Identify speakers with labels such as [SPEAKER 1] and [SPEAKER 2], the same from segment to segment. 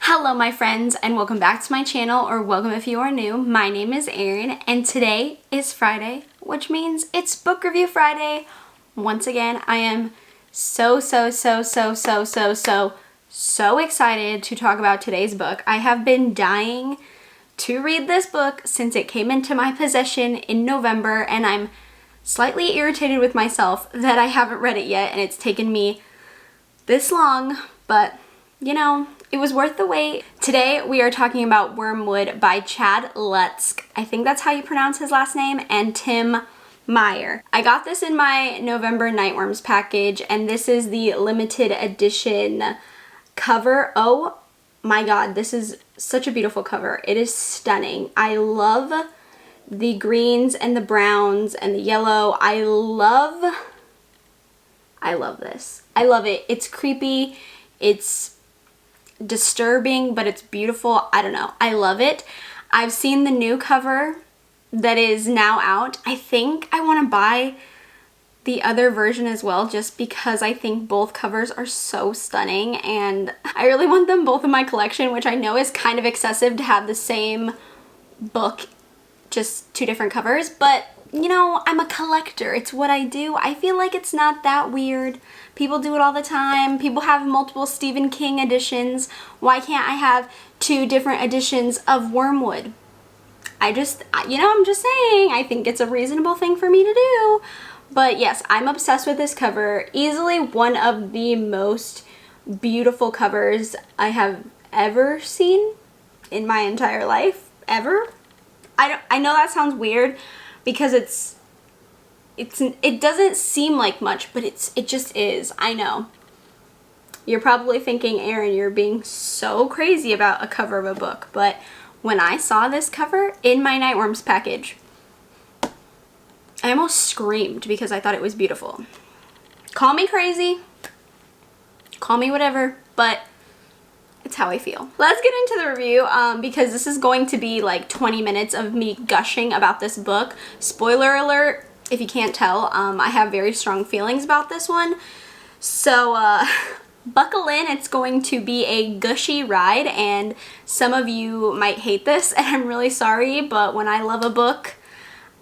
[SPEAKER 1] Hello my friends and welcome back to my channel, or welcome if you are new. My name is Erin and today is Friday, which means it's Book Review Friday. Once again, I am so excited to talk about today's book. I have been dying to read this book since it came into my possession in November, and I'm slightly irritated with myself that I haven't read it yet and it's taken me this long, but you know, it was worth the wait. Today we are talking about Wormwood by Chad Lutzke. I think that's how you pronounce his last name, and Tim Meyer. I got this in my November Nightworms package, and this is the limited edition cover. Oh my god, this is such a beautiful cover. It is stunning. I love the greens and the browns and the yellow. I love this. I love it. It's creepy. It's disturbing, but it's beautiful. I don't know. I love it. I've seen the new cover that is now out. I think I want to buy the other version as well, just because I think both covers are so stunning and I really want them both in my collection, which I know is kind of excessive to have the same book, just two different covers, but you know, I'm a collector. It's what I do. I feel like it's not that weird. People do it all the time. People have multiple Stephen King editions. Why can't I have two different editions of Wormwood? I'm just saying, I think it's a reasonable thing for me to do. But yes, I'm obsessed with this cover. Easily one of the most beautiful covers I have ever seen in my entire life, ever. I know that sounds weird because it doesn't seem like much, but it just is. I know. You're probably thinking, Erin, you're being so crazy about a cover of a book, but when I saw this cover in my Nightworms package, I almost screamed because I thought it was beautiful. Call me crazy, call me whatever, but it's how I feel. Let's get into the review because this is going to be like 20 minutes of me gushing about this book. Spoiler alert, if you can't tell, I have very strong feelings about this one. So buckle in, it's going to be a gushy ride, and some of you might hate this and I'm really sorry, but when I love a book,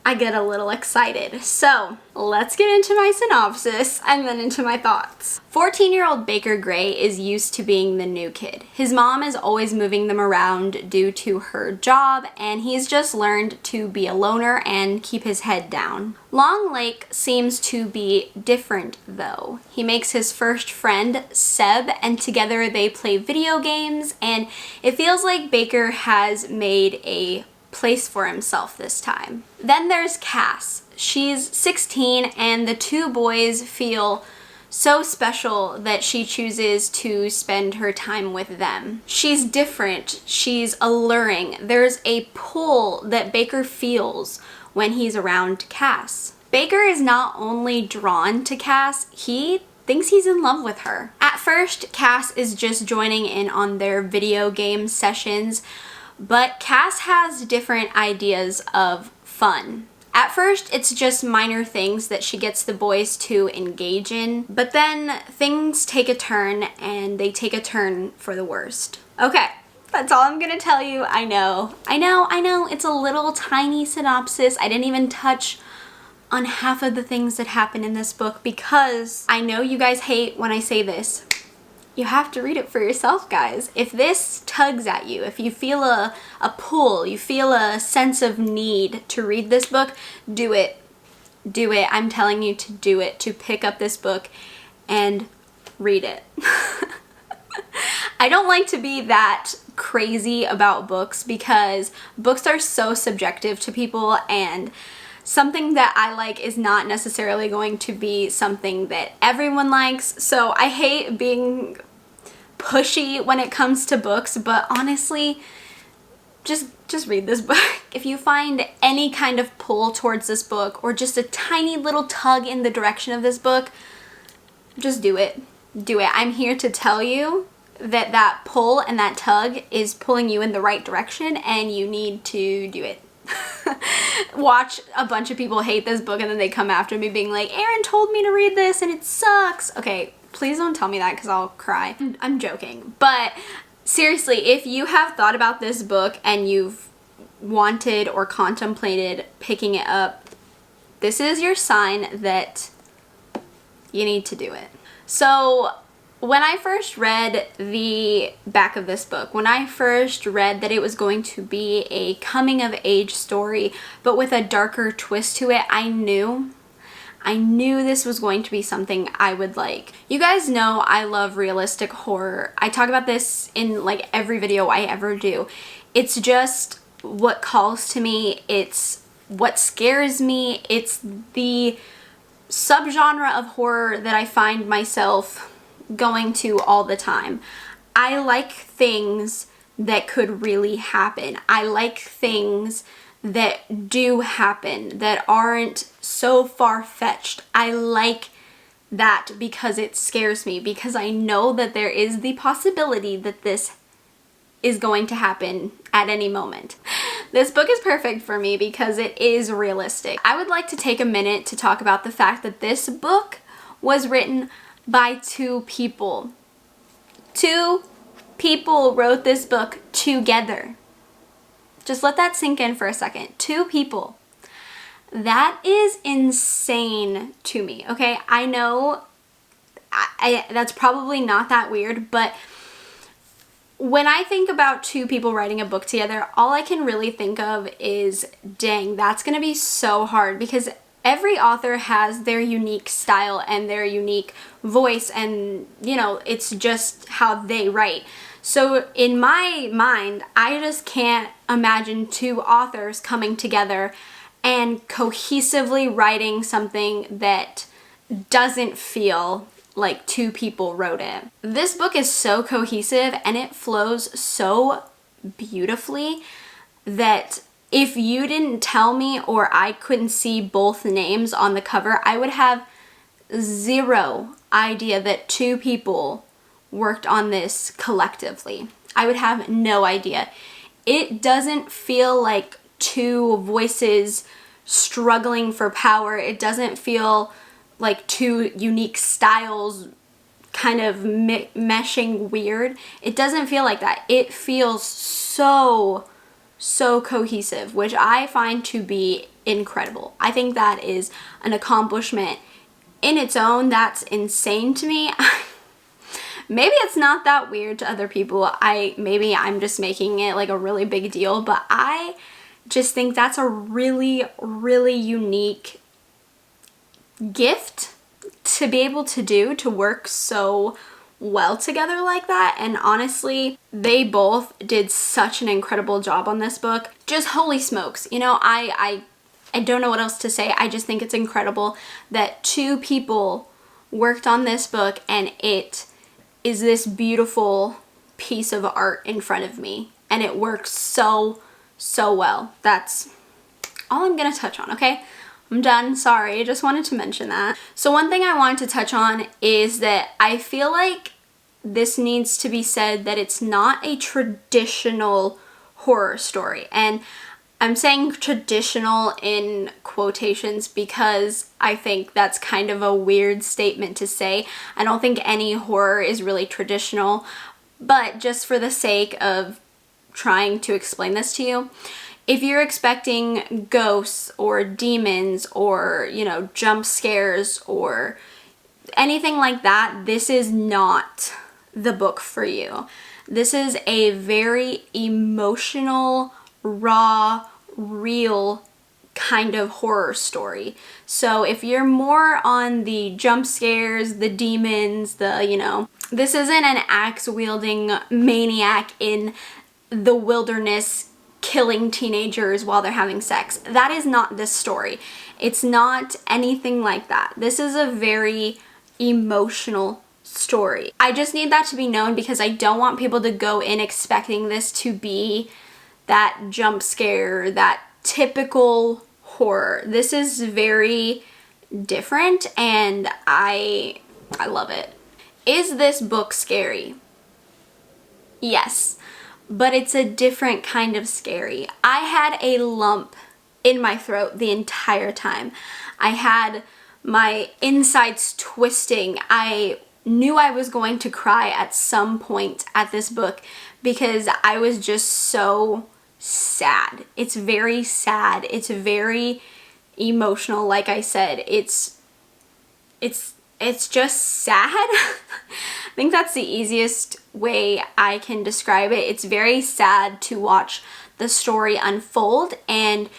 [SPEAKER 1] I get a little excited. So let's get into my synopsis and then into my thoughts. 14-year-old Baker Gray is used to being the new kid. His mom is always moving them around due to her job, and he's just learned to be a loner and keep his head down. Long Lake seems to be different though. He makes his first friend, Seb, and together they play video games, and it feels like Baker has made a place for himself this time. Then there's Cass. She's 16 and the two boys feel so special that she chooses to spend her time with them. She's different. She's alluring. There's a pull that Baker feels when he's around Cass. Baker is not only drawn to Cass, he thinks he's in love with her. At first, Cass is just joining in on their video game sessions, but Cass has different ideas of fun. At first, it's just minor things that she gets the boys to engage in, but then things take a turn, and they take a turn for the worst. Okay, that's all I'm gonna tell you. I know, it's a little tiny synopsis. I didn't even touch on half of the things that happen in this book because I know you guys hate when I say this. You have to read it for yourself, guys. If this tugs at you, if you feel a pull, you feel a sense of need to read this book, do it. Do it. I'm telling you to do it, to pick up this book and read it. I don't like to be that crazy about books because books are so subjective to people, and something that I like is not necessarily going to be something that everyone likes. So I hate being pushy when it comes to books, but honestly, just read this book. If you find any kind of pull towards this book or just a tiny little tug in the direction of this book, just do it. Do it. I'm here to tell you that that pull and that tug is pulling you in the right direction, and you need to do it. Watch a bunch of people hate this book and then they come after me being like, Erin told me to read this and it sucks. Okay, please don't tell me that because I'll cry. I'm joking, but seriously, if you have thought about this book and you've wanted or contemplated picking it up, this is your sign that you need to do it. So when I first read the back of this book, when I first read that it was going to be a coming of age story, but with a darker twist to it, I knew this was going to be something I would like. You guys know I love realistic horror. I talk about this in like every video I ever do. It's just what calls to me. It's what scares me. It's the subgenre of horror that I find myself going to all the time. I like things that could really happen. I like things that do happen, that aren't so far-fetched. I like that because it scares me, because I know that there is the possibility that this is going to happen at any moment. This book is perfect for me because it is realistic. I would like to take a minute to talk about the fact that this book was written by two people. Two people wrote this book together. Just let that sink in for a second. Two people. That is insane to me, okay? I know that's probably not that weird, but when I think about two people writing a book together, all I can really think of is, dang, that's gonna be so hard, because every author has their unique style and their unique voice, and you know, it's just how they write. So in my mind, I just can't imagine two authors coming together and cohesively writing something that doesn't feel like two people wrote it. This book is so cohesive and it flows so beautifully that if you didn't tell me or I couldn't see both names on the cover, I would have zero idea that two people worked on this collectively. I would have no idea. It doesn't feel like two voices struggling for power. It doesn't feel like two unique styles kind of meshing weird. It doesn't feel like that. It feels so cohesive, which I find to be incredible. I think that is an accomplishment in its own. That's insane to me. Maybe it's not that weird to other people. Maybe I'm just making it like a really big deal, but I just think that's a really unique gift to be able to do, to work so well together like that. And honestly, they both did such an incredible job on this book. Just holy smokes, you know, I don't know what else to say. I just think it's incredible that two people worked on this book and it is this beautiful piece of art in front of me, and it works so well. That's all I'm gonna touch on, okay? I'm done, sorry, I just wanted to mention that. So one thing I wanted to touch on is that I feel like this needs to be said that it's not a traditional horror story. And I'm saying traditional in quotations because I think that's kind of a weird statement to say. I don't think any horror is really traditional, but just for the sake of trying to explain this to you, if you're expecting ghosts or demons or, you know, jump scares or anything like that, this is not the book for you. This is a very emotional, raw, real kind of horror story. So if you're more on the jump scares, the demons, you know, this isn't an axe-wielding maniac in the wilderness killing teenagers while they're having sex. That is not this story. It's not anything like that. This is a very emotional story. I just need that to be known because I don't want people to go in expecting this to be that jump scare, that typical horror. This is very different and I love it. Is this book scary? Yes, but it's a different kind of scary. I had a lump in my throat the entire time. I had my insides twisting. I knew I was going to cry at some point at this book because I was just so sad. It's very sad. It's very emotional. Like I said, it's just sad. I think that's the easiest way I can describe it. It's very sad to watch the story unfold and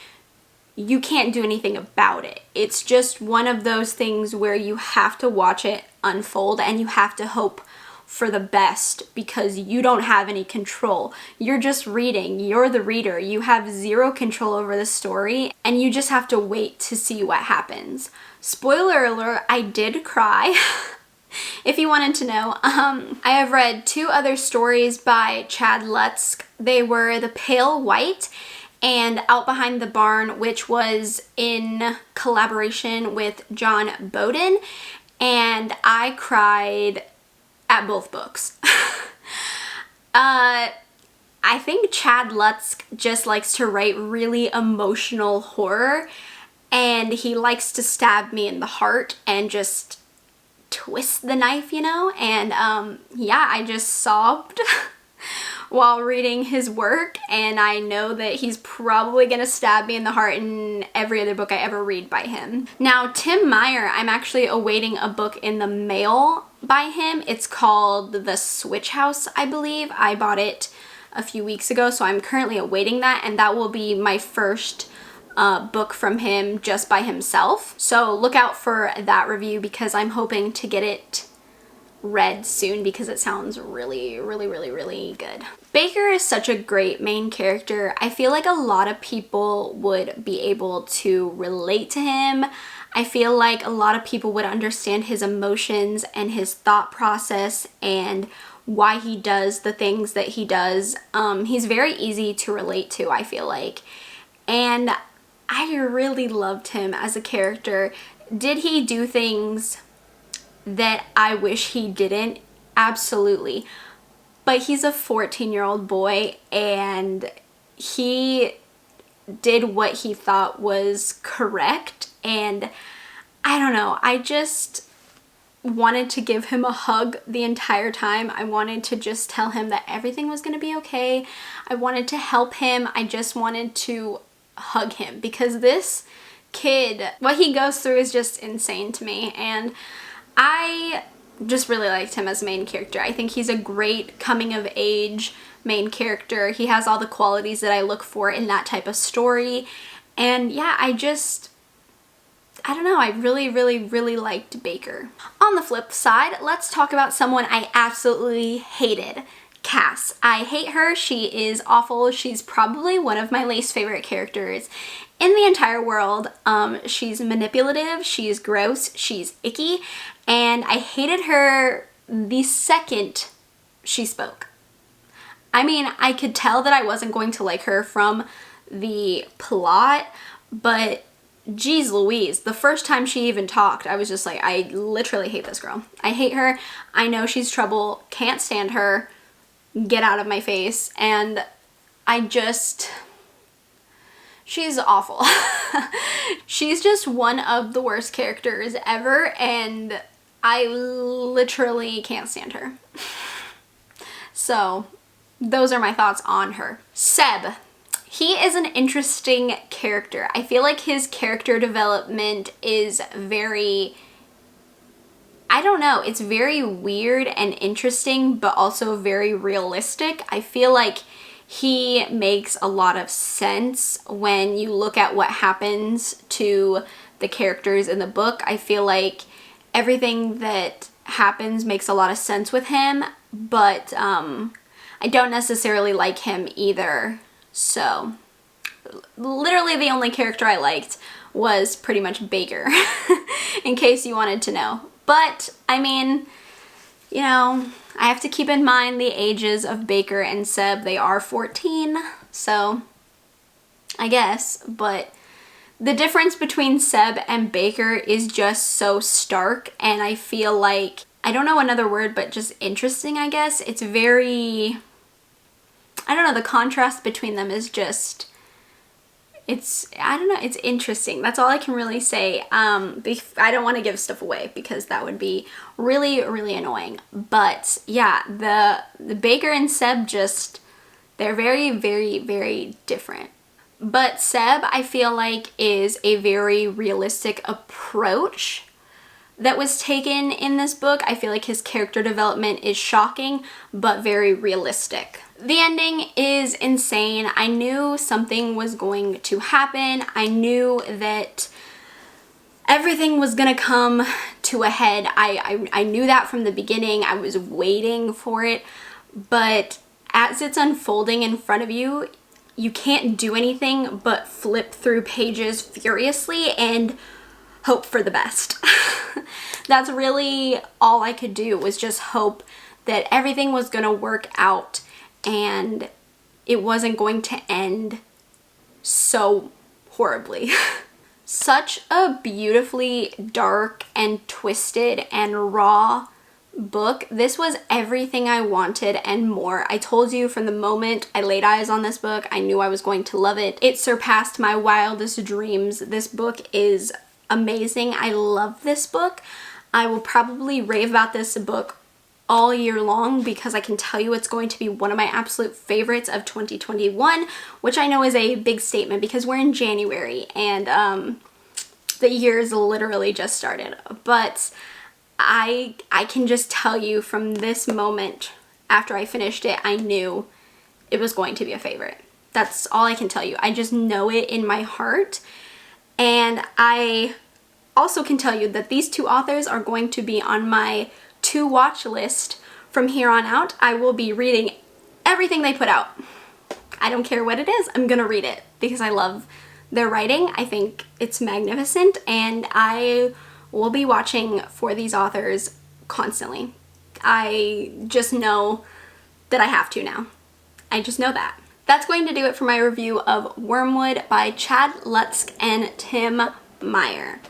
[SPEAKER 1] you can't do anything about it. It's just one of those things where you have to watch it unfold and you have to hope for the best because you don't have any control. You're just reading. You're the reader. You have zero control over the story and you just have to wait to see what happens. Spoiler alert, I did cry. If you wanted to know. I have read 2 other stories by Chad Lutzke. They were The Pale White and Out Behind the Barn, which was in collaboration with John Bowden, and I cried at both books. I think Chad Lutzke just likes to write really emotional horror, and he likes to stab me in the heart and just twist the knife, you know? And yeah, I just sobbed while reading his work, and I know that he's probably gonna stab me in the heart in every other book I ever read by him. Now, Tim Meyer, I'm actually awaiting a book in the mail by him. It's called The Switch House, I believe. I bought it a few weeks ago, so I'm currently awaiting that, and that will be my first book from him just by himself. So look out for that review because I'm hoping to get it read soon because it sounds really, really, really, really good. Baker is such a great main character. I feel like a lot of people would be able to relate to him. I feel like a lot of people would understand his emotions and his thought process and why he does the things that he does. He's very easy to relate to, I feel like. And I really loved him as a character. Did he do things that I wish he didn't? Absolutely. But he's a 14-year-old boy and he did what he thought was correct, and I don't know, I just wanted to give him a hug the entire time. I wanted to just tell him that everything was going to be okay. I wanted to help him. I just wanted to hug him because this kid, what he goes through is just insane to me, and I just really liked him as a main character. I think he's a great coming of age main character. He has all the qualities that I look for in that type of story, and yeah, I don't know, I really, really, really liked Baker. On the flip side, let's talk about someone I absolutely hated. Cass. I hate her. She is awful. She's probably one of my least favorite characters in the entire world. She's manipulative, she's gross, she's icky, and I hated her the second she spoke. I mean, I could tell that I wasn't going to like her from the plot, but geez Louise, the first time she even talked, I was just like, I literally hate this girl. I hate her. I know she's trouble. Can't stand her. Get out of my face. And she's awful. She's just one of the worst characters ever, and I literally can't stand her. So those are my thoughts on her. Seb. He is an interesting character. I feel like his character development is very, I don't know, it's very weird and interesting, but also very realistic. I feel like he makes a lot of sense when you look at what happens to the characters in the book. I feel like everything that happens makes a lot of sense with him, but I don't necessarily like him either. So literally the only character I liked was pretty much Baker, in case you wanted to know. But I mean, you know, I have to keep in mind the ages of Baker and Seb. They are 14, so I guess, but the difference between Seb and Baker is just so stark, and I feel like, I don't know another word, but just interesting, I guess. It's very, I don't know, the contrast between them is just, I don't know, it's interesting. That's all I can really say. I don't want to give stuff away because that would be really, really annoying. But yeah, the Baker and Seb just, they're very, very, very different. But Seb, I feel like, is a very realistic approach that was taken in this book. I feel like his character development is shocking, but very realistic. The ending is insane. I knew something was going to happen. I knew that everything was gonna come to a head. I knew that from the beginning. I was waiting for it, but as it's unfolding in front of you, you can't do anything but flip through pages furiously and hope for the best. That's really all I could do, was just hope that everything was gonna work out and it wasn't going to end so horribly. Such a beautifully dark and twisted and raw book. This was everything I wanted and more. I told you from the moment I laid eyes on this book, I knew I was going to love it. It surpassed my wildest dreams. This book is amazing. I love this book. I will probably rave about this book all year long because I can tell you it's going to be one of my absolute favorites of 2021, which I know is a big statement because we're in January and the year's literally just started. But I can just tell you from this moment after I finished it, I knew it was going to be a favorite. That's all I can tell you. I just know it in my heart. And I also can tell you that these two authors are going to be on my to watch list from here on out. I will be reading everything they put out. I don't care what it is, I'm gonna read it because I love their writing. I think it's magnificent and I will be watching for these authors constantly. I just know that I have to now. I just know that. That's going to do it for my review of Wormwood by Chad Lutzke and Tim Meyer.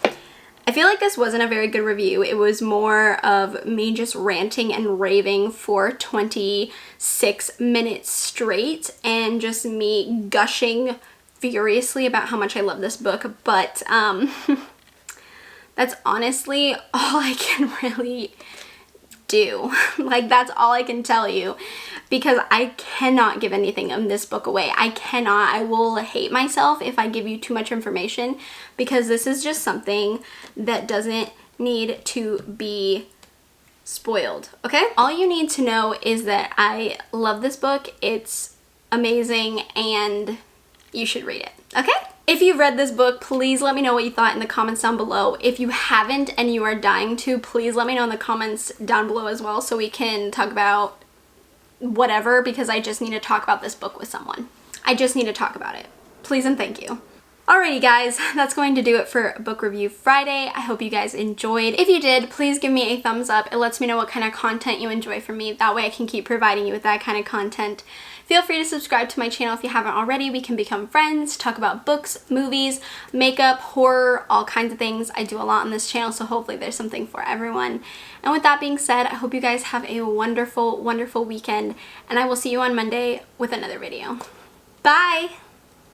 [SPEAKER 1] I feel like this wasn't a very good review. It was more of me just ranting and raving for 26 minutes straight and just me gushing furiously about how much I love this book, but that's honestly all I can really do. Like, that's all I can tell you because I cannot give anything in this book away. I cannot. I will hate myself if I give you too much information because this is just something that doesn't need to be spoiled, okay? All you need to know is that I love this book. It's amazing and you should read it, okay? If you've read this book, please let me know what you thought in the comments down below. If you haven't and you are dying to, please let me know in the comments down below as well so we can talk about whatever, because I just need to talk about this book with someone. I just need to talk about it. Please and thank you. Alrighty guys, that's going to do it for Book Review Friday. I hope you guys enjoyed. If you did, please give me a thumbs up. It lets me know what kind of content you enjoy from me. That way I can keep providing you with that kind of content. Feel free to subscribe to my channel if you haven't already. We can become friends, talk about books, movies, makeup, horror, all kinds of things. I do a lot on this channel, so hopefully there's something for everyone. And with that being said, I hope you guys have a wonderful, wonderful weekend, and I will see you on Monday with another video. Bye!